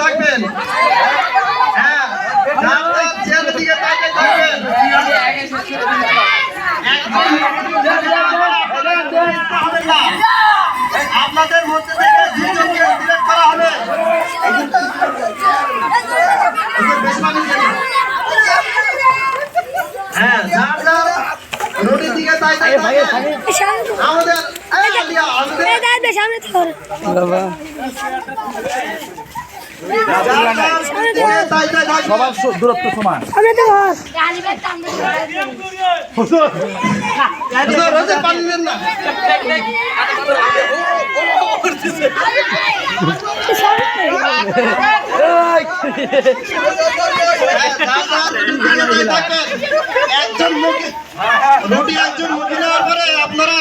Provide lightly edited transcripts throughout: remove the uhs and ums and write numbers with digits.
থাকবেন। হ্যাঁ, চেয়ারের দিকে তাকিয়ে থাকবেন। আপনাদের মধ্যে থেকে দুজনকে সিলেক্ট করা হবে। হ্যাঁ, রোডের দিকে তাকিয়ে আমাদের সবার দূরত্ব সমান। একজন রুটি একজন মুখে নেওয়ার পরে আপনারা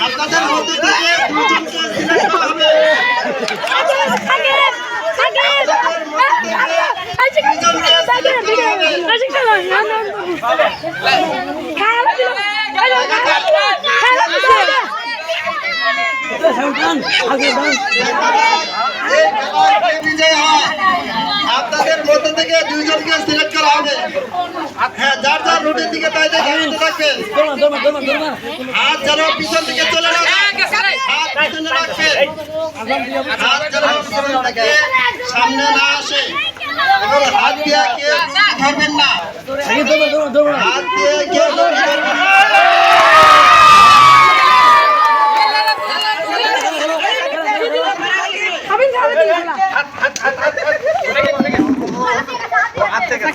আপনাদের মধ্যে থেকে দুজনকে সিলেক্ট করা হবে। আপনাদের মধ্যে থেকে দুইজনকে সিলেক্ট করা হবে। হ্যাঁ, যার যার রুটের দিকে তাইতে থাকবেন। হাত যেন পিছন দিকে চলে না, হাত পিছনে রাখবেন। হাত যেন পিছন থেকে সামনে না আসে এবং হাত দিয়ে কেউ ধরবেন না। হাত দিয়ে কেউ ধরবেন না। হাত থেকে